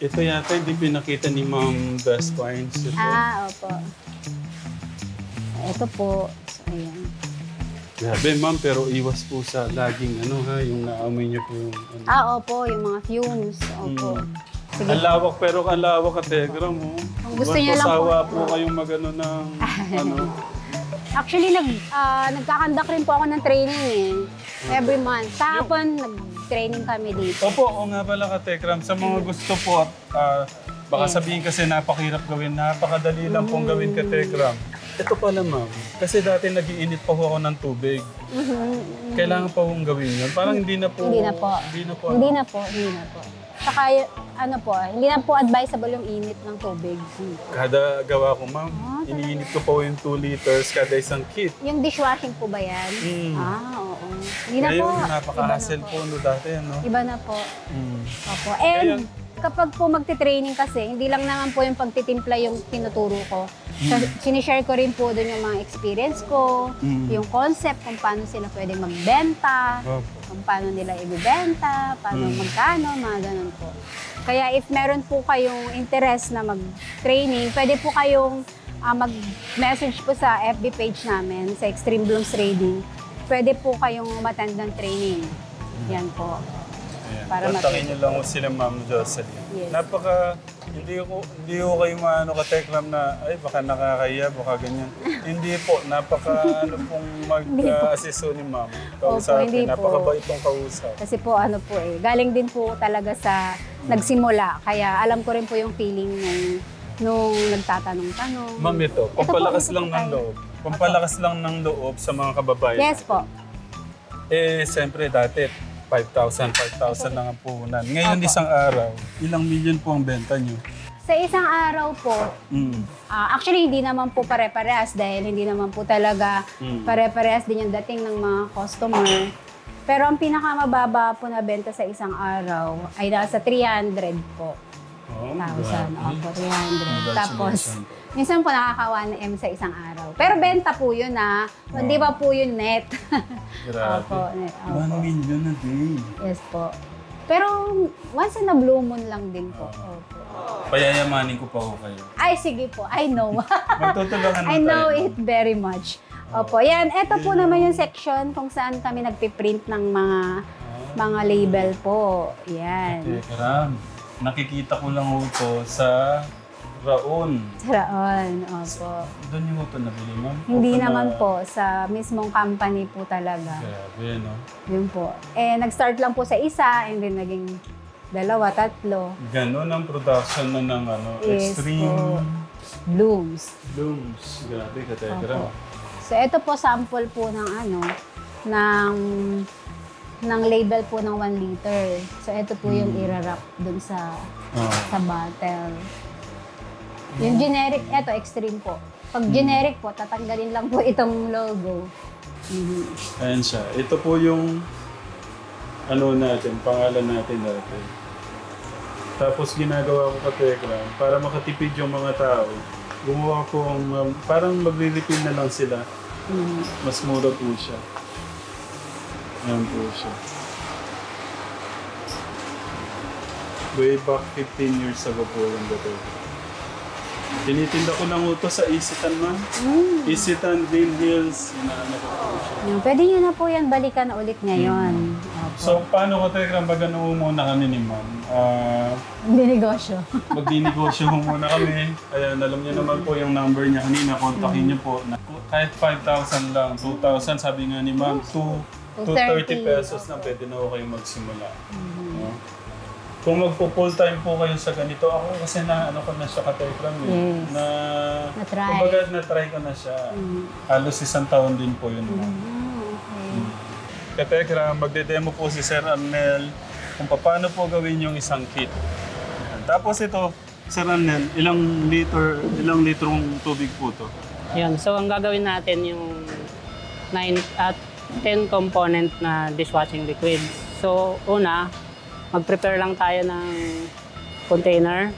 Ito yata hindi pinakita ni Ma'am Best Finds. Ito. Opo. Ito po. So, ayan. Grabe, Ma'am, pero iwas po sa laging yung naamoy niyo po yung Opo, yung mga fumes. Opo. Sige. Ang lawak, pero ang lawak ka, Tegram, mo. Kung gusto niyo lang sawa po kayong magano ng Actually, nagkakandak rin po ako ng training every month. Kahapon, nag-training kami dito. Opo, o nga pala ka, Tekram. Sa mga gusto po at baka sabihin kasi napakahirap gawin, napakadali lang pong gawin ka, Tekram. Ito pala, Ma'am. Kasi dati nag-iinit pa ho ako ng tubig. Kailangan pa hong gawin yun. Parang hindi na po. Hindi na po. Saka, hindi na po advisable yung init ng tubig. Kada gawa ko, Ma'am, iniinit ko po yung 2 liters kada isang kit. Yung dishwashing po ba yan? Oo. Hindi na po. Ngayon, napaka-hassle po dati, no? Iba na po. Opo. And kapag po magti-training kasi, hindi lang naman po yung pagtitimpla yung tinuturo ko. Sinishare ko rin po doon yung mga experience ko, yung concept kung paano sila pwedeng magbenta, kung paano nila ibibenta, paano magkano, mga ganun po. Kaya if meron po kayong interest na mag-training, pwede po kayong mag-message po sa FB page namin, sa Extreme Blooms Trading. Pwede po kayong umattend ng training. Yan po. Para kontakin niyo lang sila, Ma'am Jocelyn. Yes. Hindi ko kayo maano ka-Tekram na, ay baka nakakaya, baka ganyan. Hindi po, pong mag-assist ni Ma'am. Kausapin, napakabait pong kausap. Kasi po galing din po talaga sa nagsimula. Kaya alam ko rin po yung feeling nung nagtatanong-tanong. Ma'am, ito, pampalakas lang ng loob. Pampalakas lang ng loob sa mga kababayan. Yes po. Siyempre dati, 5,000 na nga puhunan. Ngayon, isang araw, ilang milyon po ang benta nyo? Sa isang araw po, actually hindi naman po pare-parehas dahil hindi naman po talaga pare-parehas din yung dating ng mga customer. Pero ang pinakamababa po na benta sa isang araw ay nasa 300 po. 1,000. Opo, 300. Tapos, minsan po nakaka 1M sa isang araw. Pero benta po yun Hindi pa po yun net. Grabe. Opo, net. 1 million a day. Yes po. Pero once in a blue moon lang din po. Opo. Payayamanin ko pa ho kayo. Ay, sige po. I know. Magtutulungan na I know tayo. it very much. Opo. Yan. Ito po naman yung section kung saan kami nagpiprint ng mga label po. Yan. Tekram, nakikita ko lang ito sa Raon. Sa Raon. Opo. Doon yung ito nabili, Ma'am? Hindi naman po. Sa mismong company po talaga. Grabe, no? Yun po. Nag-start lang po sa isa and then naging 2, 3. Ganon ang production na ng Yes Extreme po. Blooms. Blooms. Grabe ka, Tekram. Opo. So, ito po sample po ng ng label po ng 1 liter. So, ito po yung i-wrap dun sa bottle. Yung generic, ito, Extreme po. Pag generic po, tatanggalin lang po itong logo. Ayan siya. Ito po yung pangalan natin dati. Tapos ginagawa ko ka-Tekram para makatipid yung mga tao. Gumawa ko parang magre-refill na lang sila. Mas mura po siya. Ayan po siya. Way back 15 years ago po yung dati. Tinitinda ko lang ito sa Isitan, Ma'am. Isitan, Green Hills. Inaano ko po siya. Pwede nyo na po yan balikan ulit ngayon. Opo. So, paano ko, Tekram? Magano muna kami ni Ma'am? Hindi negosyo. Magdinegosyo muna kami. Ayan, alam niyo naman po yung number niya kanina. Kontakin niyo po. Kahit 5,000 lang, 2,000, sabi nga ni Ma'am, 230 pesos na pwede na ako kayong magsimula. No? Kung magpo-full time po kayo sa ganito, ako kasi ko na siya ka-Tekram Yes. Na-try. Kumbaga, na-try ko na siya. Halos 1 taon din po yun. Okay. Ka-Tekram, magde-demo po si Sir Arnel kung paano po gawin yung isang kit. Tapos ito, Sir Arnel, ilang litrong tubig po to? Yun. So, ang gagawin natin yung 10 component na dishwashing liquids. So, una, mag-prepare lang tayo ng container.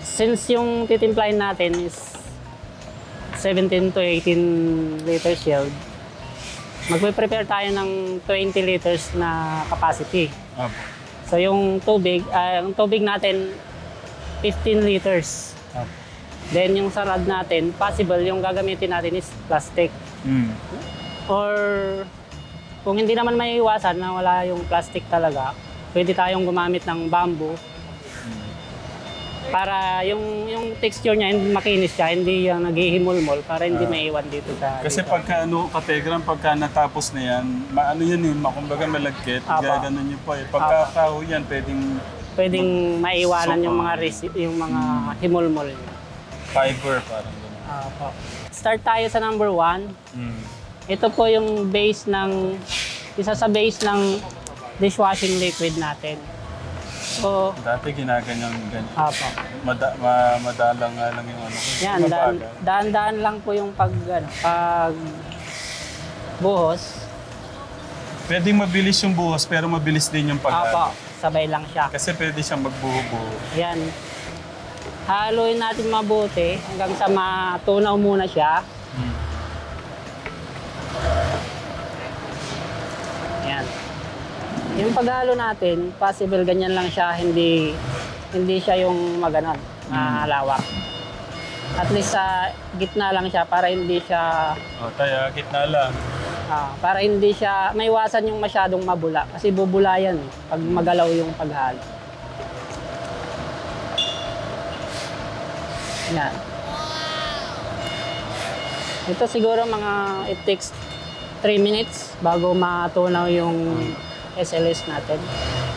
Since yung titimplahin natin is 17 to 18 liters yield, mag-prepare tayo ng 20 liters na capacity. Apo. So, So yung tubig natin 15 liters. Then yung sa rod natin, possible yung gagamitin natin is plastic. Or kung hindi naman may iwasan na wala yung plastic talaga, pwede tayong gumamit ng bamboo. Para yung texture niya, hindi makinis siya, hindi yung naghihimulmol para hindi maiwan dito sa... Kasi dito. pagka natapos na yan, maano yan eh, kumbaga malagkit, gaganon nyo po eh. Pagkakaho yan, pwedeng maiwanan yung mga himulmol. Fiber, parang gano'n. Start tayo sa number 1. Ito po yung isa sa base ng dishwashing liquid natin. So, dati ginaganyan. Madalang nga lang yung ano. Yan, daan-daan lang po yung pag buhos. Pwedeng mabilis yung buhos pero mabilis din yung pag-halo. Sabay lang siya. Kasi pwede siyang magbuho-buho. Yan. Haluin natin mabuti hanggang sa matunaw muna siya. Yan. Yung paghalo natin, possible ganyan lang siya, hindi siya yung maganon, malawak. At least sa gitna lang siya para hindi siya... Gitna lang. Para hindi siya, maiwasan yung masyadong mabula. Kasi bubula yan pag magalaw yung paghalo. Yan. Ito siguro it takes 3 minutes bago matunaw yung SLS natin.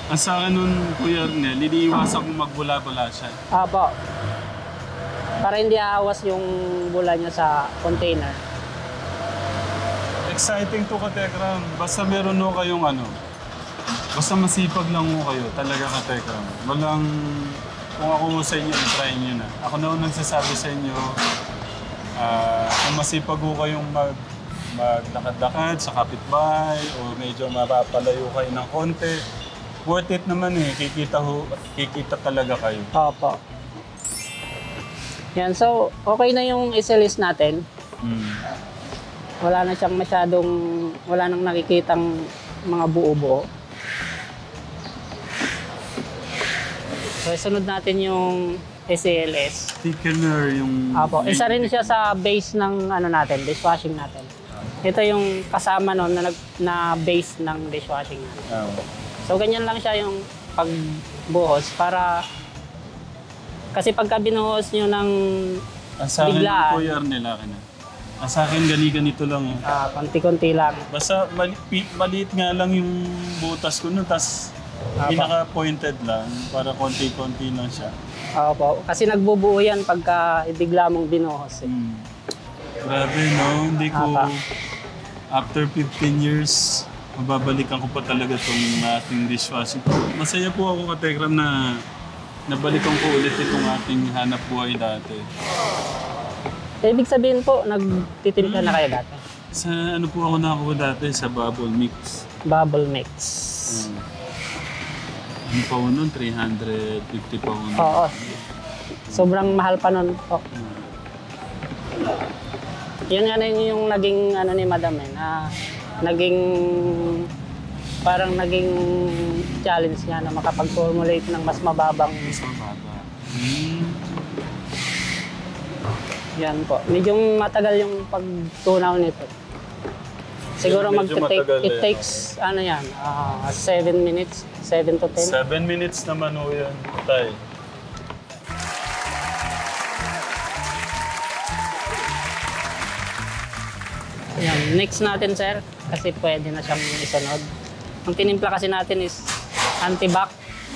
Ang sa akin nun, Kuya Arnel, iniiwasan kong magbula-bula siya. Para hindi aawas yung bula niya sa container. Exciting to, Katekram. Basta meron ho kayong basta masipag lang ho kayo, talaga, Katekram. Kung ako sa inyo, try nyo na. Ako na nagsasabi sa inyo, kung masipag ho kayong maglakad-lakad sa kapitbahay o medyo mapapalayo kayo ng konti, worth it naman eh. Kikita talaga kayo. Yan, so okay na yung SLS natin. Wala na siyang wala nang nakikitang mga buo-buo. So sunod natin yung SLS. Thickener yung... Isa rin siya sa base ng natin, dishwashing natin. Ito yung kasama nun na base ng dishwashing natin. So ganyan lang siya yung pagbuhos para kasi pagka binuhos nyo ng biglaan. Kuya Arnel, sa akin ganito lang. Konti-konti lang. Basta maliit nga lang yung butas ko nun, tas pinaka-pointed lang para konti-konti lang siya. Kasi nagbubuo yan pagka bigla mong binuhos. Grabe, no? Hindi ko... After 15 years, mababalikan ko pa talaga itong ating dishwashing. Masaya po ako, Katekram, na nabalikan ko ulit itong ating hanap buhay dati. Ibig sabihin po, nagtitimpla na kayo dati? Sa po ako nakakuha dati? Sa bubble mix. Bubble mix. Ano pa ko nun? 350 pa ko nun. Sobrang mahal pa nun po. Yun nga yung naging ni Madam parang naging challenge niya na makapag-formulate ng mas mababang. Yan po. Medyo matagal yung pagtunaw nito. Siguro it takes 7 minutes, 7 to 10. 7 minutes naman o yan, Tay. Yan. Next natin, sir, kasi pwede na siyang isunod. Ang tinimpla kasi natin is anti-back.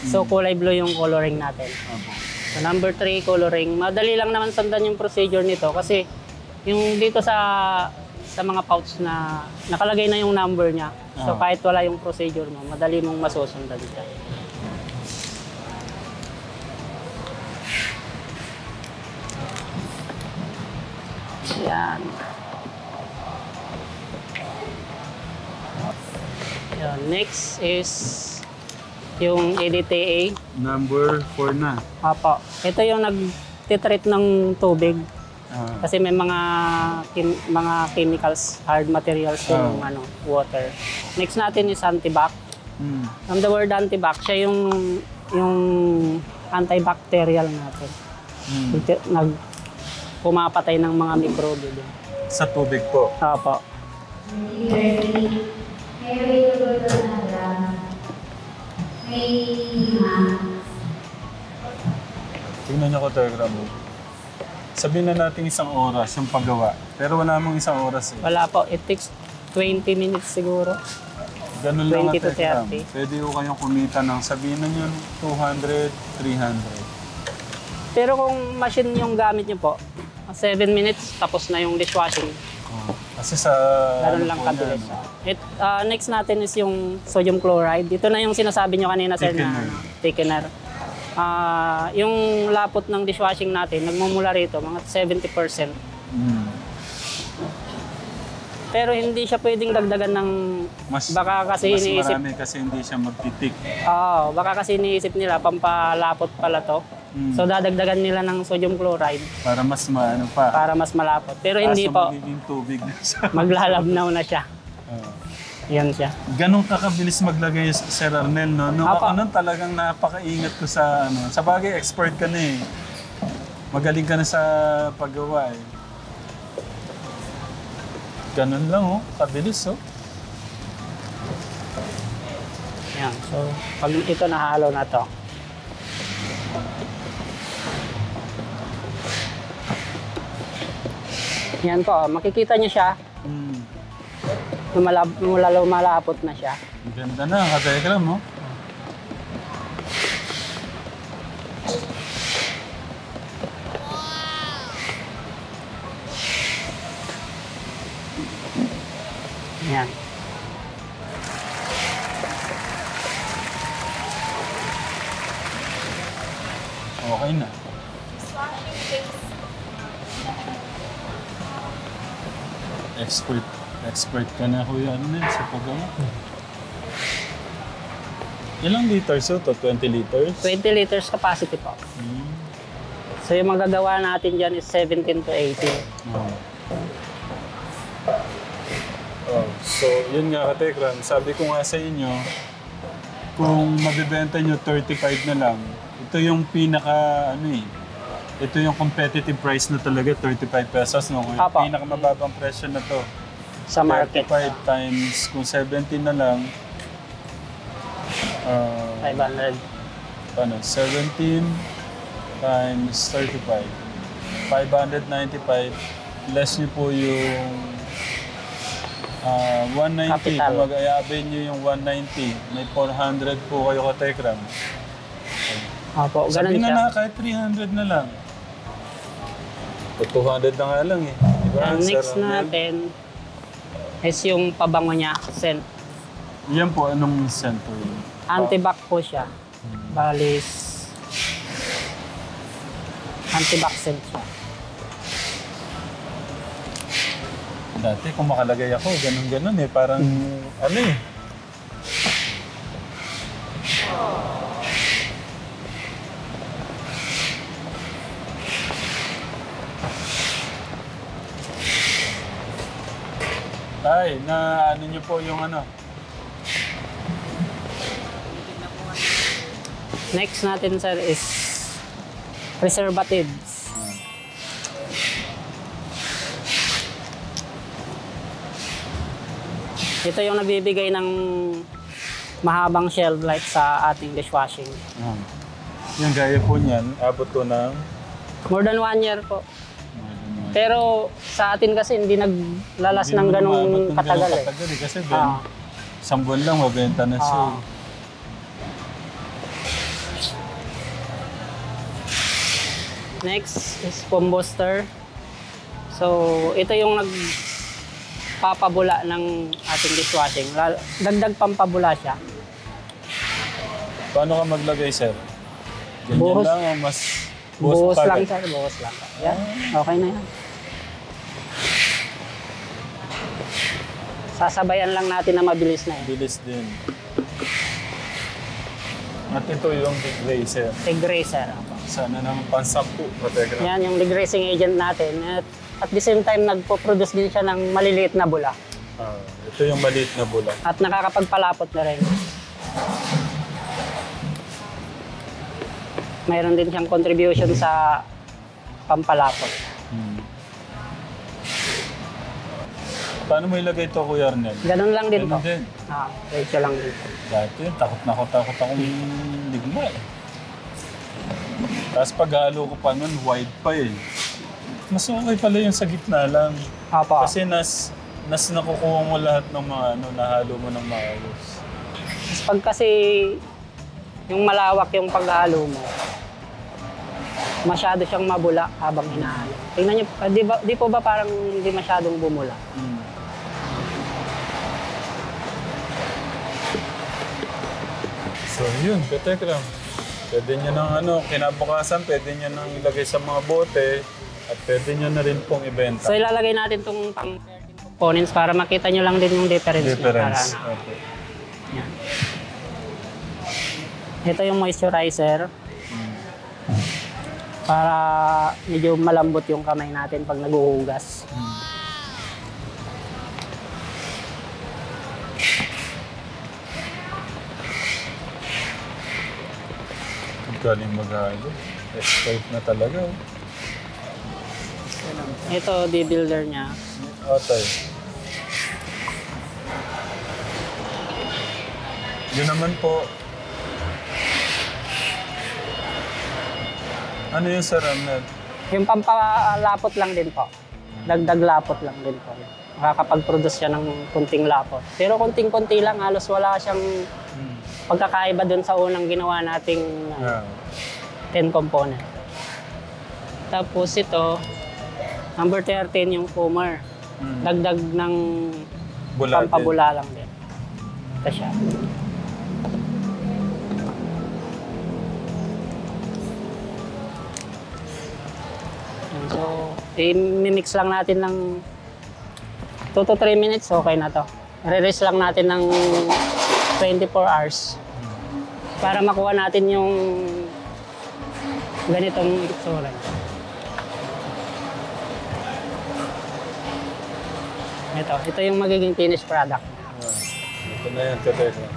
So, kulay blue yung coloring natin. So, number 3, coloring. Madali lang naman sundan yung procedure nito kasi yung dito sa mga pouch na nakalagay na yung number niya. So, kahit wala yung procedure mo, madali mong masusundan siya. Yan. Next is yung EDTA. Number 4 na. Apo. Ito yung nagtitreat ng tubig. Kasi may mga chemicals, hard materials yung water. Next natin is anti-bac. From the word antibac, siya yung antibacterial natin. Pumapatay ng mga mikrobyo din. Sa tubig po. Opo. Tingnan niyo ko telegram mo. Sabihin na natin isang oras yung paggawa. Pero wala mong isang oras eh. Wala po. It takes 20 minutes siguro. Ganun lang 20 to telegram. 30. Pwede ko kayong kumita ng sabihin na yun 200, 300. Pero kung machine yung gamit niyo po, 7 minutes tapos na yung dishwashing. Oh. Kasi sa... Ganun lang kabilis. Next natin is yung sodium chloride. Ito na yung sinasabi nyo kanina, sir, na thickener. Yung lapot ng dishwashing natin, nagmumula rito, mga 70%. Pero hindi siya pwedeng dagdagan ng... baka kasi iniisip... Mas marami kasi hindi siya magtitik. Oo, baka kasi iniisip nila, pampalapot pala to. So dadagdagan nila ng sodium chloride. Para mas maano pa. Para mas malapot. Pero hindi po. Magiging tubig na siya. Maglalabnaw na siya. Yan siya. Ganun kakabilis maglagay Sir Arnel, no? Nung ako nun talagang napakaingat ko sa ano. Sa bagay, expert ka na eh. Magaling ka na sa paggawa eh. Ganun lang oh, kabilis oh. Yan. So, pag ito nahalo na to. Yan po, makikita niyo siya. Lumalapot na siya. Ang ganda na, ka-telegram mo. Yan. Okay na. Expert ka na kuya, ano na sa paggawa? Ilang liters to? 20 liters? 20 liters capacity po. So yung magagawa natin dyan is 17 to 18. So yun nga ka-Tekram, sabi ko nga sa inyo, kung mabibenta nyo 35 na lang, ito yung pinaka ano eh, ito yung competitive price na talaga, 35 pesos. No? Yung pinakamababang presyo na to. Sa market. 35 times, kung 17 na lang, 500. Paano? 17 times 35. 595. Less nyo po yung 190. Capital. Kung mag-ayabay nyo yung 190, may 400 po kayo ka-Tekram. Opo, ganun Sabihin siya. na kahit 300 na lang. 200 na nga lang eh. Diba? And next natin is yung pabango niya, scent. Yan po, anong scent po yun? Antibac po siya. Balis. Antibac scent siya. Dati kung makalagay ako, ganun-ganun eh. Parang ano eh. Ay, na ano nyo po yung ano? Next natin, sir, is preservatives. Ito yung nagbibigay ng mahabang shelf life sa ating dishwashing. Yung gaya po niyan, abot ko ng... More than 1 year po. Pero sa atin kasi hindi naglalas ng ganong katagal eh. Kasi isang buwan lang mabenta na siya. Next is foam booster. So ito yung nagpapabula ng ating dishwashing. Dagdag pampabula siya. Paano ka maglagay, sir? Ganyan Buhos. lang o mas... Buhos pa lang, agad? sir. Buhos lang. Yan. Okay na yan. Sasabayan lang natin na mabilis na yan. Bilis din. At ito yung degreaser. Degreaser. Sana naman pansampu. Yan yung degreasing agent natin. At the same time, nagpo-produce din siya ng maliliit na bula. Ito yung maliit na bula. At nakakapagpalapot na rin. mayroon din siyang contribution sa pampalapot. Paano mo ilagay ito, Kuya Arnel? Ganun lang din Ganun po. din. Diretso lang din po. Dati, takot akong ligma eh. Tapos paghalo ko pa nun, wide pa eh. Mas okay pala yung sa gitna lang. Opo. Kasi nas nakukuha mo lahat ng mga nahalo mo ng maayos. Pag kasi yung malawak yung paghalo mo, masyado siyang mabula habang hinahalo. Tingnan niyo, di po ba parang hindi masyadong bumula? So yun, Katekram. Pwede nyo ng kinabukasan, pwede nyo nang ilagay sa mga bote at pwede nyo na rin pong ibenta. So ilalagay natin itong pang 13 components para makita nyo lang din yung difference. Difference. Niya. Okay. Yan. Ito yung moisturizer. Para medyo malambot yung kamay natin pag naguhugas. Galing maghalo. S5 na talaga. Ito, de-builder niya. Atay. Yun naman po. Ano yung sa Ramnel? Yung pampalapot lang din po. Dagdag lapot lang din po. Makakapag-produce siya ng kunting lapot. Pero kunting-kunti lang, halos wala siyang pagkakaiba dun sa unang ginawa nating 10 component. Tapos ito, number 13 yung foamer. Dagdag ng pampabula lang din. Ito siya. So, i-mix lang natin ng 2 to 3 minutes, okay na to. I-rest lang natin ng 24 hours para makuha natin yung ganitong itsura. Ito yung magiging finished product. Ito na yan, Katekram.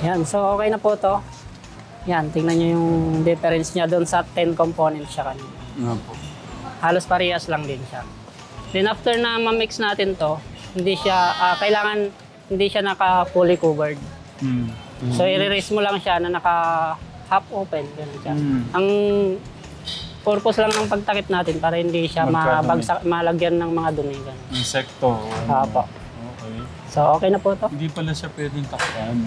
Yan, so okay na po to. Yan, tingnan nyo yung difference niya doon sa 10 components siya kanina. Halos parehas lang din siya. Then after na ma-mix natin to, hindi siya, kailangan hindi siya naka-fully covered. So i-release mo lang siya na naka-half open. Ganun siya. Ang purpose lang ng pagtakip natin para hindi siya malagyan ng mga dumi. Insekto. Apo. Okay. So okay na po to. Hindi pala siya pwedeng takpan.